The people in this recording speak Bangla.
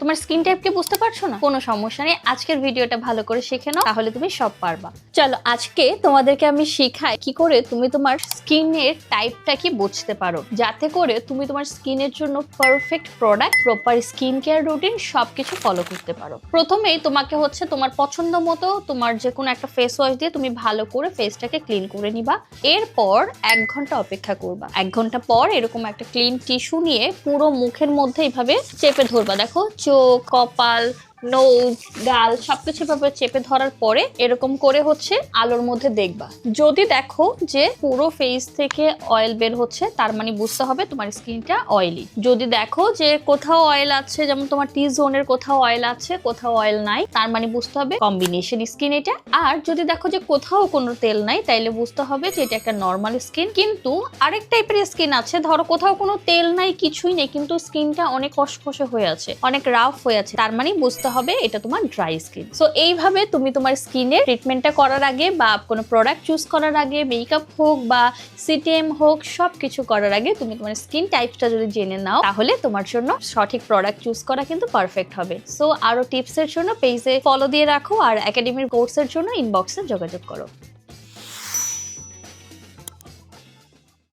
তোমার স্কিন টাইপকে বুঝতে পারছো না, কোনো সমস্যা নেই, আজকের ভিডিওটা ভালো করে শিখে নাও, তাহলে তুমি সব পারবা। চলো আজকে তোমাদেরকে আমি শিখাই কি করে তুমি তোমার স্কিনের টাইপটা কি বুঝতে পারো, যাতে করে তুমি তোমার স্কিনের জন্য perfect product, proper skin care routine সবকিছু ফলো করতে পারো। প্রথমেই তোমাকে হচ্ছে তোমার পছন্দ মতো তোমার যে কোনো একটা ফেস ওয়াশ দিয়ে তুমি ভালো করে ফেসটাকে ক্লিন করে নিবা। এরপর 1 ঘন্টা অপেক্ষা করবা। 1 ঘন্টা পর এরকম একটা ক্লিন টিস্যু নিয়ে পুরো মুখের মধ্যে এইভাবে চেপে ধরবা। দেখো চোখ, কপাল, নোজ, গাল সবকিছু ভাবে চেপে ধরার পরে এরকম করে হচ্ছে আলোর মধ্যে দেখবা। যদি দেখো যে পুরো ফেস থেকে অয়েল বের হচ্ছে, তার মানে বুঝতে হবে তোমার স্কিনটা অয়েলি। যদি দেখো যে কোথাও অয়েল আছে, যেমন তোমার টি জোনের কোথাও অয়েল আছে, কোথাও অয়েল নাই, তার মানে বুঝতে হবে কম্বিনেশন স্কিন এটা। আর যদি দেখো যে কোথাও কোনো তেল নাই, তাইলে বুঝতে হবে যে এটা একটা নর্মাল স্কিন। কিন্তু আরেক টাইপের স্কিন আছে, ধরো কোথাও কোনো তেল নাই, কিছুই নেই, কিন্তু স্কিনটা অনেক খসখসে হয়ে আছে, অনেক রাফ হয়ে আছে, তার মানে বুঝতে হবে এটা তোমার ড্রাই স্কিন। সো এইভাবে তুমি তোমার স্কিনে ট্রিটমেন্টটা করার আগে বা কোনো প্রোডাক্ট চুজ করার আগে, মেকআপ হোক বা সিটিএম হোক, সবকিছু করার আগে তুমি তোমার স্কিন টাইপটা যদি জেনে নাও, তাহলে তোমার জন্য সঠিক প্রোডাক্ট চুজ করা কিন্তু পারফেক্ট হবে। সো আরো টিপসের জন্য পেজে ফলো দিয়ে রাখো, আর একাডেমির কোর্সের জন্য ইনবক্সে যোগাযোগ করো।